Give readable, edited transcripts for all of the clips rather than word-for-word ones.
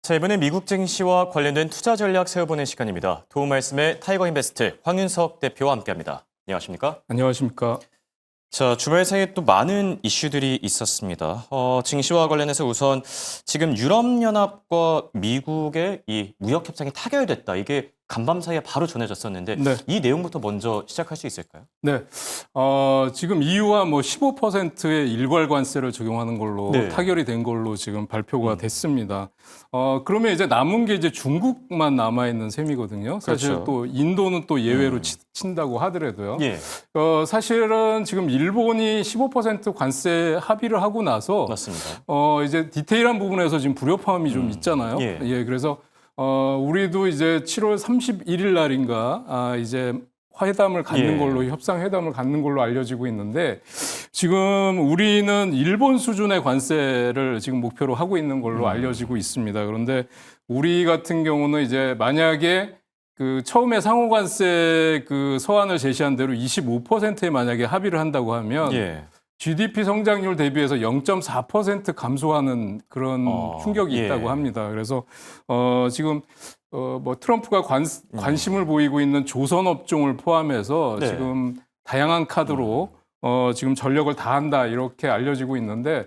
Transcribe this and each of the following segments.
자, 이번엔 미국 증시와 관련된 투자 전략 세워보는 시간입니다. 도움 말씀에 타이거 인베스트 황윤석 대표와 함께합니다. 안녕하십니까? 안녕하십니까? 자, 주말 사이에 또 많은 이슈들이 있었습니다. 증시와 관련해서 우선 지금 유럽연합과 미국의 이 무역 협상이 타결됐다. 이게 간밤 사이에 바로 전해졌었는데 네. 이 내용부터 먼저 시작할 수 있을까요? 네. 지금 EU와 15%의 일괄 관세를 적용하는 걸로 네. 타결이 된 걸로 지금 발표가 됐습니다. 그러면 이제 남은 게 이제 중국만 남아 있는 셈이거든요. 사실 그렇죠. 또 인도는 또 예외로 친다고 하더라도요. 예, 사실은 지금 일본이 15% 관세 합의를 하고 나서 맞습니다. 이제 디테일한 부분에서 지금 불협화음이 좀 있잖아요. 예. 그래서 우리도 이제 7월 31일 날인가 이제 회담을 갖는 예. 걸로 협상 회담을 갖는 걸로 알려지고 있는데 지금 우리는 일본 수준의 관세를 지금 목표로 하고 있는 걸로 알려지고 있습니다. 그런데 우리 같은 경우는 이제 만약에 그 처음에 상호 관세 그 서한을 제시한 대로 25%에 만약에 합의를 한다고 하면 예. GDP 성장률 대비해서 0.4% 감소하는 그런 충격이 예. 있다고 합니다. 그래서 지금 트럼프가 관심을 보이고 있는 조선 업종을 포함해서 네. 지금 다양한 카드로 지금 전력을 다한다 이렇게 알려지고 있는데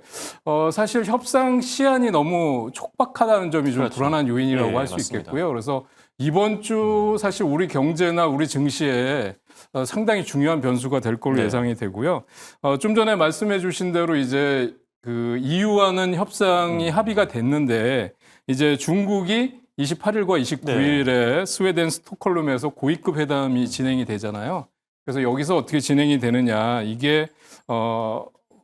사실 협상 시한이 너무 촉박하다는 점이 좀 그렇죠. 불안한 요인이라고 예, 할 수 맞습니다. 있겠고요. 그래서 이번 주 사실 우리 경제나 우리 증시에 상당히 중요한 변수가 될 걸로 네. 예상이 되고요. 좀 전에 말씀해 주신 대로 이제 그 EU와는 협상이 합의가 됐는데 이제 중국이 28일과 29일에 스웨덴 스톡홀름에서 고위급 회담이 진행이 되잖아요. 그래서 여기서 어떻게 진행이 되느냐 이게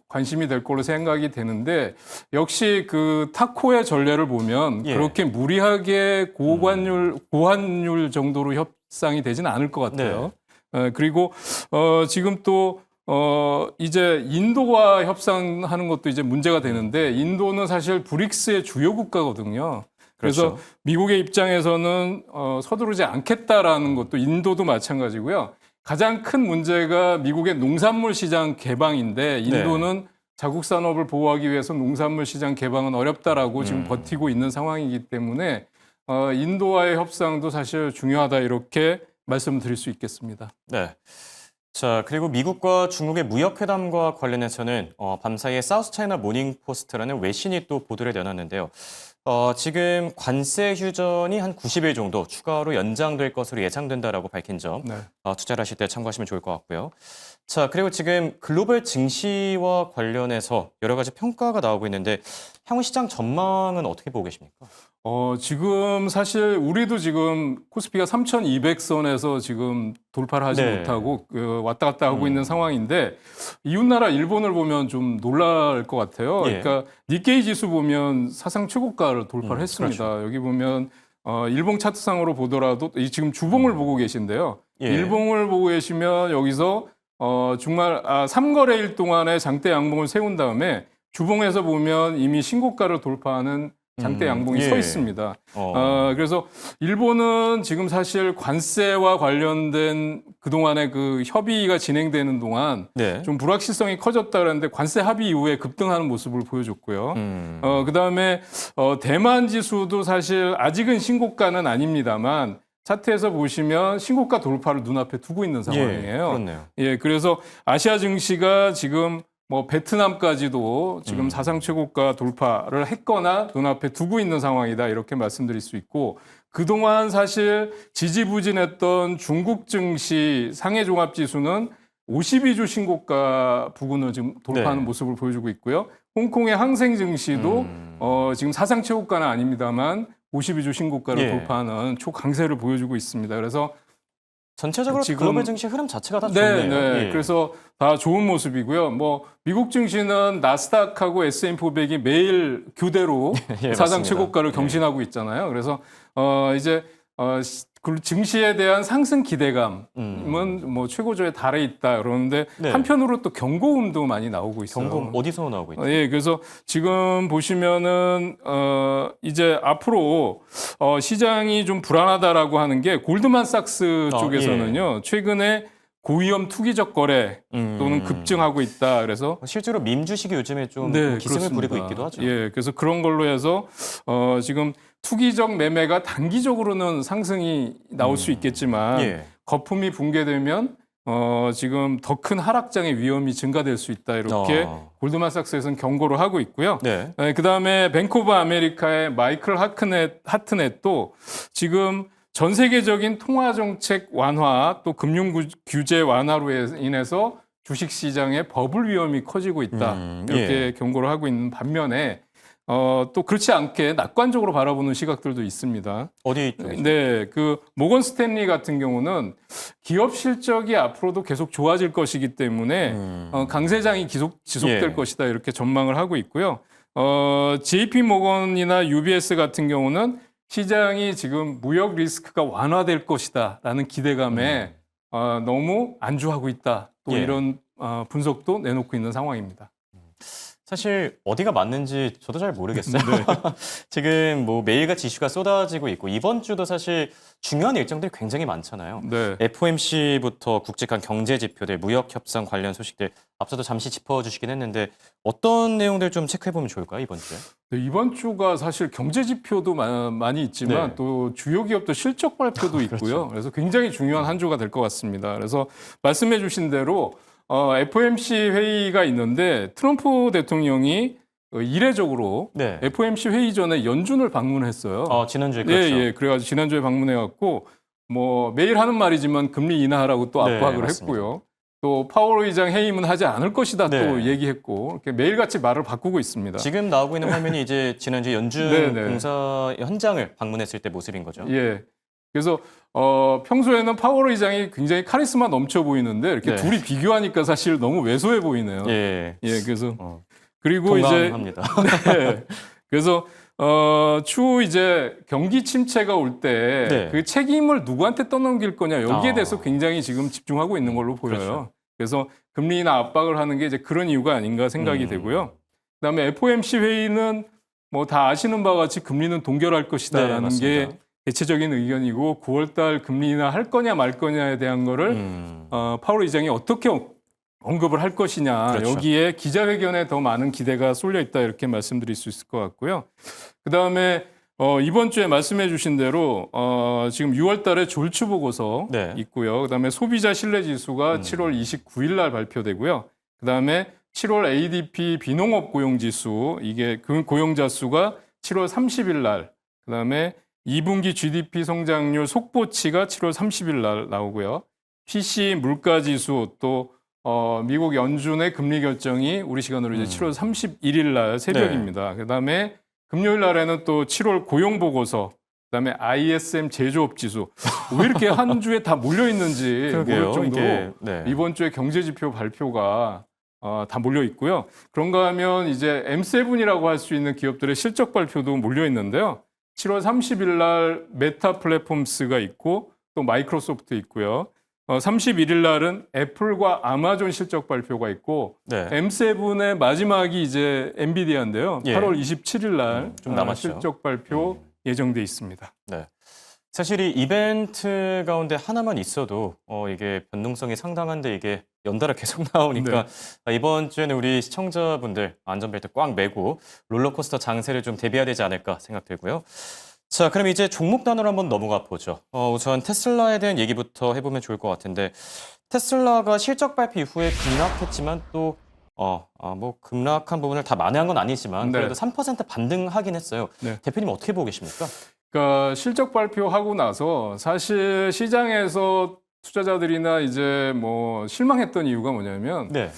관심이 될 걸로 생각이 되는데 역시 그 타코의 전례를 보면 예. 그렇게 무리하게 고환율 정도로 협상이 되지는 않을 것 같아요. 그리고 지금 또 이제 인도와 협상하는 것도 이제 문제가 되는데 인도는 사실 브릭스의 주요 국가거든요. 그래서 그렇죠. 미국의 입장에서는 서두르지 않겠다라는 것도 인도도 마찬가지고요. 가장 큰 문제가 미국의 농산물 시장 개방인데 인도는 자국 산업을 보호하기 위해서 농산물 시장 개방은 어렵다라고 지금 버티고 있는 상황이기 때문에 인도와의 협상도 사실 중요하다 이렇게 말씀드릴 수 있겠습니다. 네. 자, 그리고 미국과 중국의 무역회담과 관련해서는 밤사이에 사우스차이나 모닝포스트라는 외신이 또 보도를 내놨는데요. 지금 관세 휴전이 한 90일 정도 추가로 연장될 것으로 예상된다라고 밝힌 점 투자를 하실 때 참고하시면 좋을 것 같고요. 자, 그리고 지금 글로벌 증시와 관련해서 여러 가지 평가가 나오고 있는데 향후 시장 전망은 어떻게 보고 계십니까? 지금 사실 우리도 지금 코스피가 3,200선에서 지금 돌파를 하지 못하고 왔다 갔다 하고 있는 상황인데 이웃나라 일본을 보면 좀 놀랄 것 같아요. 그러니까 니케이 지수 보면 사상 최고가를 돌파를 했습니다. 그렇죠. 여기 보면 일본 차트상으로 보더라도 지금 주봉을 보고 계신데요. 일봉을 보고 계시면 여기서 정말 3거래일 동안에 장대 양봉을 세운 다음에 주봉에서 보면 이미 신고가를 돌파하는 장대 양봉이 서 있습니다. 그래서 일본은 지금 사실 관세와 관련된 그동안의 그 협의가 진행되는 동안 좀 불확실성이 커졌다 그랬는데 관세 합의 이후에 급등하는 모습을 보여줬고요. 그다음에 대만 지수도 사실 아직은 신고가는 아닙니다만 차트에서 보시면 신고가 돌파를 눈앞에 두고 있는 상황이에요. 그렇네요. 그래서 아시아 증시가 지금 베트남까지도 지금 사상 최고가 돌파를 했거나 눈앞에 두고 있는 상황이다 이렇게 말씀드릴 수 있고 그동안 사실 지지부진했던 중국 증시 상해 종합 지수는 52주 신고가 부근을 지금 돌파하는 모습을 보여주고 있고요. 홍콩의 항생 증시도 지금 사상 최고가는 아닙니다만 52주 신고가를 돌파하는 초강세를 보여주고 있습니다. 그래서 전체적으로 지금 글로벌 증시 흐름 자체가 다 좋네요. 그래서 다 좋은 모습이고요. 미국 증시는 나스닥하고 S&P 500이 매일 교대로 사상 맞습니다. 최고가를 경신하고 있잖아요. 그래서 이제 그 증시에 대한 상승 기대감은 최고조에 달해 있다 그러는데 한편으로 또 경고음도 많이 나오고 있어요. 경고 어디서 나오고 있죠? 그래서 지금 보시면은 이제 앞으로 시장이 좀 불안하다라고 하는 게 골드만삭스 쪽에서는요. 최근에 고위험 투기적 거래 또는 급증하고 있다. 그래서 실제로 밈 주식이 요즘에 좀 네, 기승을 그렇습니다. 부리고 있기도 하죠. 예, 그래서 그런 걸로 해서 지금 투기적 매매가 단기적으로는 상승이 나올 수 있겠지만 예. 거품이 붕괴되면 지금 더 큰 하락장의 위험이 증가될 수 있다. 이렇게 골드만삭스에서는 경고를 하고 있고요. 네. 그다음에 뱅크 오브 아메리카의 마이클 하트넷도 지금 전 세계적인 통화 정책 완화 또 금융 규제 완화로 인해서 주식 시장의 버블 위험이 커지고 있다. 이렇게 경고를 하고 있는 반면에 또 그렇지 않게 낙관적으로 바라보는 시각들도 있습니다. 어디 쪽이죠? 네, 그 모건 스탠리 같은 경우는 기업 실적이 앞으로도 계속 좋아질 것이기 때문에 강세장이 지속될 예. 것이다 이렇게 전망을 하고 있고요. JP 모건이나 UBS 같은 경우는 시장이 지금 무역 리스크가 완화될 것이다라는 기대감에 너무 안주하고 있다. 또 예. 이런 분석도 내놓고 있는 상황입니다. 사실 어디가 맞는지 저도 잘 모르겠어요. 지금 뭐 매일같이 이슈가 쏟아지고 있고 이번 주도 사실 중요한 일정들이 굉장히 많잖아요. 네. FOMC부터 굵직한 경제 지표들, 무역 협상 관련 소식들 앞서도 잠시 짚어주시긴 했는데 어떤 내용들 좀 체크해보면 좋을까요, 이번 주에? 네, 이번 주가 사실 경제 지표도 많이 있지만 네. 또 주요 기업도 실적 발표도 있고요. 그래서 굉장히 중요한 한 주가 될 것 같습니다. 그래서 말씀해 주신 대로 FOMC 회의가 있는데 트럼프 대통령이 이례적으로 네. FOMC 회의 전에 연준을 방문했어요. 지난주에 그렇죠. 예. 그래가지고 지난주에 방문해갖고 뭐 매일 하는 말이지만 금리 인하하라고 또 네, 압박을 맞습니다. 했고요. 또 파월 의장 해임은 하지 않을 것이다 네. 또 얘기했고 이렇게 매일같이 말을 바꾸고 있습니다. 지금 나오고 있는 화면이 이제 지난주 연준 네네. 공사 현장을 방문했을 때 모습인 거죠. 예. 그래서 평소에는 파월 의장이 굉장히 카리스마 넘쳐 보이는데 이렇게 네. 둘이 비교하니까 사실 너무 왜소해 보이네요. 예. 그래서 어, 그리고 이제 동감합니다. 네. 그래서 추후 이제 경기 침체가 올 때 네. 그 책임을 누구한테 떠넘길 거냐 여기에 아. 대해서 굉장히 지금 집중하고 있는 걸로 보여요. 그렇죠. 그래서 금리 인하 압박을 하는 게 이제 그런 이유가 아닌가 생각이 되고요. 그다음에 FOMC 회의는 뭐 다 아시는 바와 같이 금리는 동결할 네, 것이다라는 맞습니다. 게 대체적인 의견이고 9월달 금리 인하 할 거냐 말 거냐에 대한 거를 파월 의장이 어떻게 언급을 할 것이냐 그렇죠. 여기에 기자회견에 더 많은 기대가 쏠려 있다 이렇게 말씀드릴 수 있을 것 같고요. 그다음에 이번 주에 말씀해 주신 대로 지금 6월 달에 졸츠 보고서 네. 있고요. 그다음에 소비자 신뢰 지수가 7월 29일 날 발표되고요. 그다음에 7월 ADP 비농업 고용 지수 이게 그 고용자 수가 7월 30일 날 그다음에 2분기 GDP 성장률 속보치가 7월 30일 날 나오고요. PC 물가 지수 또 미국 연준의 금리 결정이 우리 시간으로 이제 7월 31일 날 새벽입니다. 그다음에 금요일 날에는 또 7월 고용 보고서, 그다음에 ISM 제조업 지수. 왜 이렇게 한 주에 다 몰려 있는지 모를 정도로 네. 이번 주에 경제 지표 발표가 다 몰려 있고요. 그런가 하면 이제 M7이라고 할 수 있는 기업들의 실적 발표도 몰려 있는데요. 7월 30일 날 메타 플랫폼스가 있고 또 마이크로소프트 있고요. 31일 날은 애플과 아마존 실적 발표가 있고 네. M7의 마지막이 이제 엔비디아인데요. 예. 8월 27일 날 좀 남았죠. 실적 발표 예정돼 있습니다. 네. 사실 이 이벤트 가운데 하나만 있어도 이게 변동성이 상당한데 이게 연달아 계속 나오니까 이번 주에는 우리 시청자분들 안전벨트 꽉 매고 롤러코스터 장세를 좀 대비해야 되지 않을까 생각 들고요. 자, 그럼 이제 종목 단으로 한번 넘어가 보죠. 우선 테슬라에 대한 얘기부터 해보면 좋을 것 같은데 테슬라가 실적 발표 이후에 급락했지만 또 뭐 급락한 부분을 다 만회한 건 아니지만 네. 그래도 3% 반등하긴 했어요. 네. 대표님 어떻게 보고 계십니까? 그러니까 실적 발표하고 나서 사실 시장에서 투자자들이나 이제 뭐 실망했던 이유가 뭐냐면 네.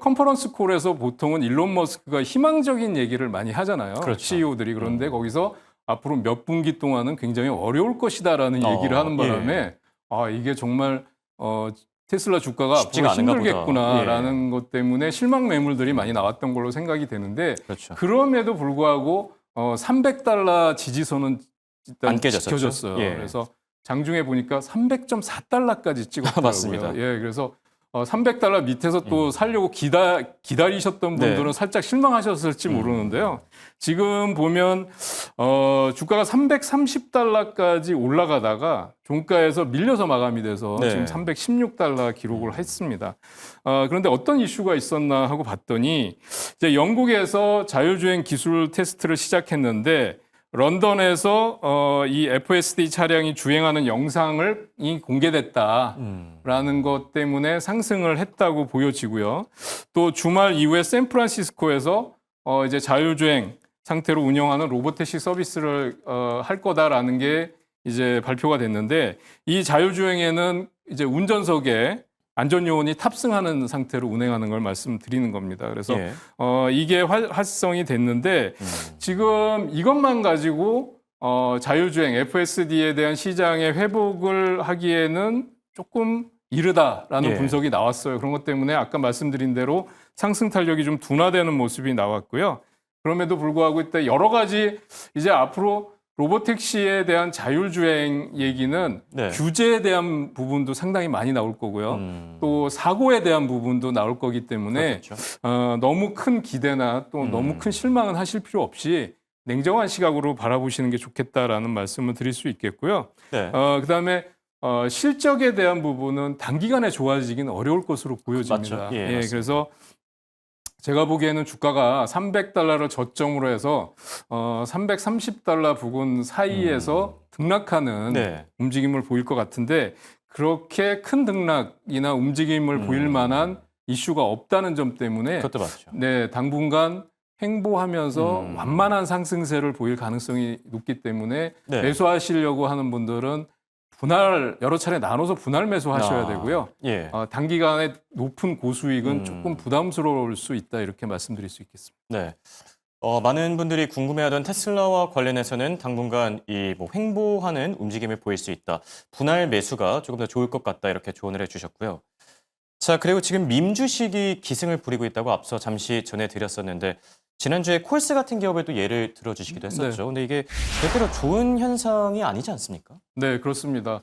컨퍼런스 콜에서 보통은 일론 머스크가 희망적인 얘기를 많이 하잖아요. 그렇죠. CEO들이. 그런데 거기서 앞으로 몇 분기 동안은 굉장히 어려울 것이다라는 얘기를 하는 바람에 이게 정말 테슬라 주가가 앞으로 쉽지가 않은가 보다. 힘들겠구나라는 것 때문에 실망 매물들이 많이 나왔던 걸로 생각이 되는데 그렇죠. 그럼에도 불구하고 $300 지지선은 일단 안 깨졌었죠. 지켜졌어요. 예. 그래서 장중에 보니까 300.4달러까지 찍었더라고요. 맞습니다. 그래서 $300 밑에서 또 살려고 기다리셨던 분들은 네. 살짝 실망하셨을지 모르는데요. 지금 보면 주가가 $330까지 올라가다가 종가에서 밀려서 마감이 돼서 네. 지금 $316 기록을 했습니다. 그런데 어떤 이슈가 있었나 하고 봤더니 이제 영국에서 자율주행 기술 테스트를 시작했는데 런던에서 이 FSD 차량이 주행하는 영상을 공개됐다라는 것 때문에 상승을 했다고 보여지고요. 또 주말 이후에 샌프란시스코에서 이제 자율주행 상태로 운영하는 로보택시 서비스를 할 거다라는 게 이제 발표가 됐는데 이 자율주행에는 이제 운전석에 안전요원이 탑승하는 상태로 운행하는 걸 말씀드리는 겁니다. 그래서 예. 이게 활성이 됐는데 지금 이것만 가지고 자율주행 FSD에 대한 시장의 회복을 하기에는 조금 이르다라는 예. 분석이 나왔어요. 그런 것 때문에 아까 말씀드린 대로 상승 탄력이 좀 둔화되는 모습이 나왔고요. 그럼에도 불구하고 이때 여러 가지 이제 앞으로 로보택시에 대한 자율주행 얘기는 네. 규제에 대한 부분도 상당히 많이 나올 거고요. 또 사고에 대한 부분도 나올 거기 때문에 그렇겠죠. 너무 큰 기대나 또 너무 큰 실망은 하실 필요 없이 냉정한 시각으로 바라보시는 게 좋겠다라는 말씀을 드릴 수 있겠고요. 네. 그다음에 실적에 대한 부분은 단기간에 좋아지기는 어려울 것으로 보여집니다. 맞죠. 예, 맞습니다. 그래서 제가 보기에는 주가가 $300를 저점으로 해서 $330 부근 사이에서 등락하는 네. 움직임을 보일 것 같은데 그렇게 큰 등락이나 움직임을 보일 만한 이슈가 없다는 점 때문에 그것도 맞죠. 네, 당분간 횡보하면서 완만한 상승세를 보일 가능성이 높기 때문에 네. 매수하시려고 하는 분들은 여러 차례 나눠서 분할 매수하셔야 되고요. 예. 단기간에 높은 고수익은 조금 부담스러울 수 있다 이렇게 말씀드릴 수 있겠습니다. 네. 많은 분들이 궁금해하던 테슬라와 관련해서는 당분간 이 뭐 횡보하는 움직임을 보일 수 있다. 분할 매수가 조금 더 좋을 것 같다 이렇게 조언을 해주셨고요. 자, 그리고 지금 밈 주식이 기승을 부리고 있다고 앞서 잠시 전해드렸었는데 지난주에 콜스 같은 기업을 또 예를 들어주시기도 했었죠. 근데 이게 절대로 좋은 현상이 아니지 않습니까? 네, 그렇습니다.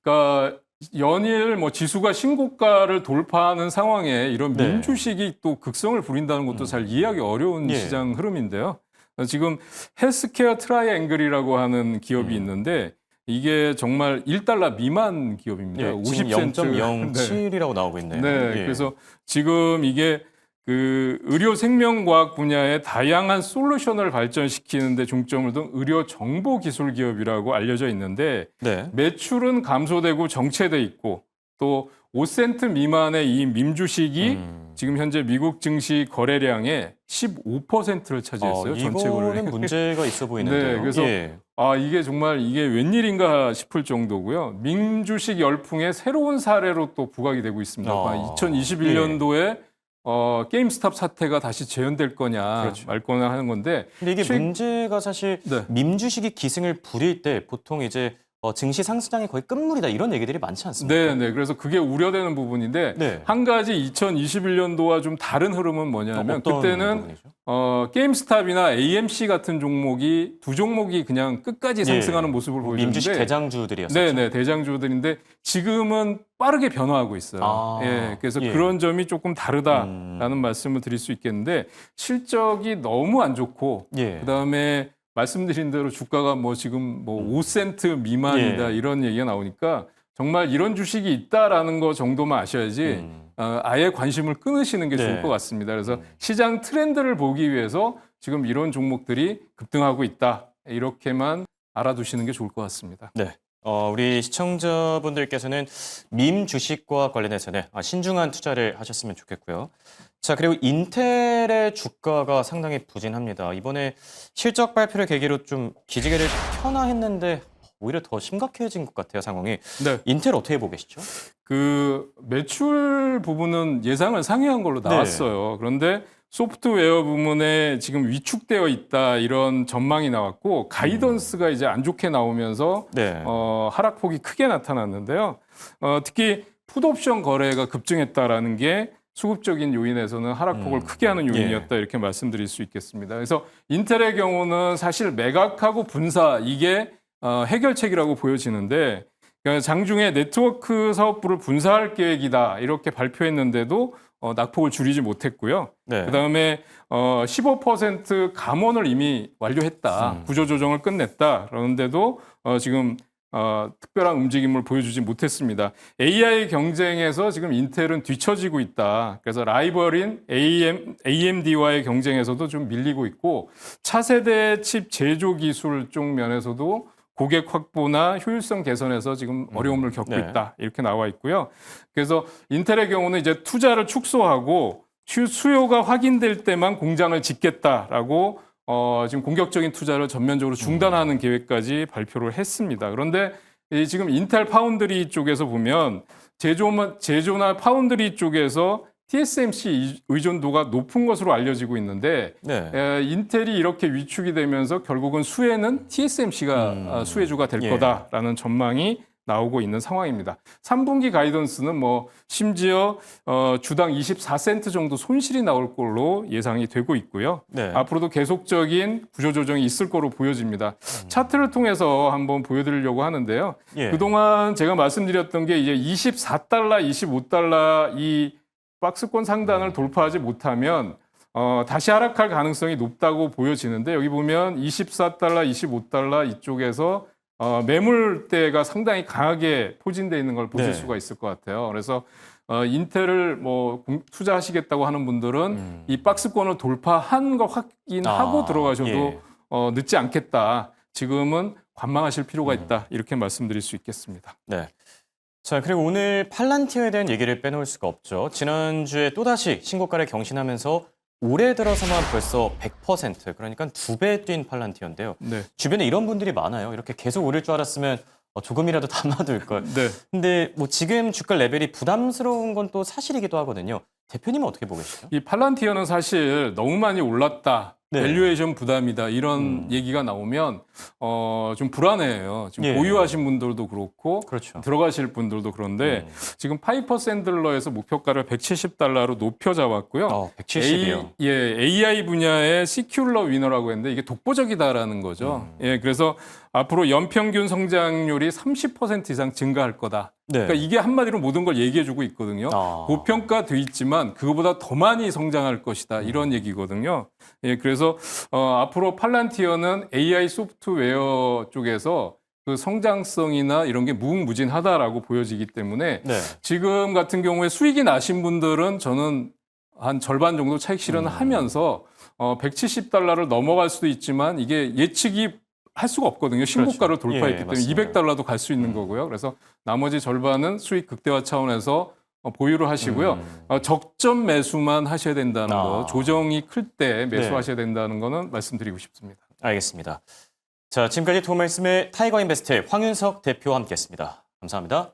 그러니까 연일 지수가 신고가를 돌파하는 상황에 이런 네. 민주식이 또 극성을 부린다는 것도 잘 이해하기 어려운 예. 시장 흐름인데요. 지금 헬스케어 트라이앵글이라고 하는 기업이 있는데 이게 정말 $1 미만 기업입니다. 예, 지금 0.07이라고 나오고 있네요. 네, 예. 그래서 지금 이게 그 의료 생명과학 분야의 다양한 솔루션을 발전시키는 데 중점을 둔 의료 정보 기술 기업이라고 알려져 있는데 네. 매출은 감소되고 정체돼 있고 또 5센트 미만의 이 밈 주식이 지금 현재 미국 증시 거래량의 15%를 차지했어요. 전체 거래량. 이거는 문제가 있어 보이는데요. 네, 그래서 예. 이게 정말 이게 웬일인가 싶을 정도고요. 민 주식 열풍의 새로운 사례로 또 부각이 되고 있습니다. 2021년도에 게임스탑 사태가 다시 재현될 거냐 그렇죠. 말 거냐 하는 건데 근데 이게 문제가 사실 네. 밈 주식이 기승을 부릴 때 보통 이제 증시 상승장이 거의 끝물이다 이런 얘기들이 많지 않습니까? 네. 그래서 그게 우려되는 부분인데 네. 한 가지 2021년도와 좀 다른 흐름은 뭐냐면 어떤 그때는 부분이죠? 게임스탑이나 AMC 같은 종목이 두 종목이 그냥 끝까지 상승하는 모습을 보여주는데 민 주식 대장주들이었었죠. 네, 대장주들인데 지금은 빠르게 변화하고 있어요. 그래서 그런 점이 조금 다르다라는 말씀을 드릴 수 있겠는데 실적이 너무 안 좋고 그다음에 말씀드린 대로 주가가 지금 5센트 미만이다 이런 얘기가 나오니까 정말 이런 주식이 있다라는 거 정도만 아셔야지 아예 관심을 끊으시는 게 좋을 것 같습니다. 그래서 시장 트렌드를 보기 위해서 지금 이런 종목들이 급등하고 있다 이렇게만 알아두시는 게 좋을 것 같습니다. 네. 우리 시청자분들께서는 밈 주식과 관련해서는 신중한 투자를 하셨으면 좋겠고요. 자, 그리고 인텔의 주가가 상당히 부진합니다. 이번에 실적 발표를 계기로 좀 기지개를 펴나 했는데 오히려 더 심각해진 것 같아요, 상황이. 네. 인텔 어떻게 보고 계시죠? 그 매출 부분은 예상을 상회한 걸로 나왔어요. 그런데 소프트웨어 부문에 지금 위축되어 있다 이런 전망이 나왔고 가이던스가 이제 안 좋게 나오면서 하락폭이 크게 나타났는데요. 특히 풋옵션 거래가 급증했다라는 게 수급적인 요인에서는 하락폭을 크게 하는 요인이었다 이렇게 말씀드릴 수 있겠습니다. 그래서 인텔의 경우는 사실 매각하고 분사 이게 해결책이라고 보여지는데 그러니까 장중에 네트워크 사업부를 분사할 계획이다 이렇게 발표했는데도 낙폭을 줄이지 못했고요. 네. 그다음에 15% 감원을 이미 완료했다. 구조조정을 끝냈다. 그런데도 지금 특별한 움직임을 보여주지 못했습니다. AI 경쟁에서 지금 인텔은 뒤처지고 있다. 그래서 라이벌인 AMD와의 경쟁에서도 좀 밀리고 있고 차세대 칩 제조 기술 쪽 면에서도 고객 확보나 효율성 개선에서 지금 어려움을 겪고 네. 있다. 이렇게 나와 있고요. 그래서 인텔의 경우는 이제 투자를 축소하고 수요가 확인될 때만 공장을 짓겠다라고 지금 공격적인 투자를 전면적으로 중단하는 계획까지 발표를 했습니다. 그런데 지금 인텔 파운드리 쪽에서 보면 제조나 파운드리 쪽에서 TSMC 의존도가 높은 것으로 알려지고 있는데 네. 인텔이 이렇게 위축이 되면서 결국은 수혜는 TSMC가 수혜주가 될 예. 거다라는 전망이 나오고 있는 상황입니다. 3분기 가이던스는 뭐 심지어 주당 24센트 정도 손실이 나올 걸로 예상이 되고 있고요. 네. 앞으로도 계속적인 구조조정이 있을 거로 보여집니다. 차트를 통해서 한번 보여드리려고 하는데요. 예. 그동안 제가 말씀드렸던 게 이제 24달러, 25달러 이 박스권 상단을 돌파하지 못하면 다시 하락할 가능성이 높다고 보여지는데 여기 보면 24달러, 25달러 이쪽에서 매물대가 상당히 강하게 포진되어 있는 걸 보실 네. 수가 있을 것 같아요. 그래서 인텔을 뭐 투자하시겠다고 하는 분들은 이 박스권을 돌파한 거 확인하고 들어가셔도 예. 늦지 않겠다. 지금은 관망하실 필요가 있다. 이렇게 말씀드릴 수 있겠습니다. 네. 자, 그리고 오늘 팔란티어에 대한 얘기를 빼놓을 수가 없죠. 지난주에 또다시 신고가를 경신하면서 올해 들어서만 벌써 100%, 그러니까 2배 뛴 팔란티어인데요. 네. 주변에 이런 분들이 많아요. 이렇게 계속 오를 줄 알았으면 조금이라도 담아둘 걸. 네. 근데 뭐 지금 주가 레벨이 부담스러운 건 또 사실이기도 하거든요. 대표님은 어떻게 보고 계시죠? 이 팔란티어는 사실 너무 많이 올랐다. 네. 밸류에이션 부담이다. 이런 얘기가 나오면 좀 불안해요. 지금 예. 보유하신 분들도 그렇고 그렇죠. 들어가실 분들도 그런데 지금 파이퍼 샌들러에서 목표가를 170달러로 높여 잡았고요. 170이요. AI 분야의 시큐러 위너라고 했는데 이게 독보적이다라는 거죠. 예, 그래서 앞으로 연평균 성장률이 30% 이상 증가할 거다. 네. 그러니까 이게 한마디로 모든 걸 얘기해주고 있거든요. 고평가돼 있지만 그거보다 더 많이 성장할 것이다. 이런 얘기거든요. 예, 그래서 앞으로 팔란티어는 AI 소프트웨어 쪽에서 그 성장성이나 이런 게 무궁무진하다라고 보여지기 때문에 네. 지금 같은 경우에 수익이 나신 분들은 저는 한 절반 정도 차익 실현하면서 170달러를 넘어갈 수도 있지만 이게 예측이 할 수가 없거든요. 신고가를 그렇죠. 돌파했기 예, 때문에 맞습니다. 200달러도 갈 수 있는 거고요. 그래서 나머지 절반은 수익 극대화 차원에서 보유를 하시고요. 적점 매수만 하셔야 된다는 거, 조정이 클 때 매수하셔야 된다는 거는 말씀드리고 싶습니다. 알겠습니다. 자, 지금까지 도움 말씀을 타이거인베스트 황윤석 대표와 함께했습니다. 감사합니다.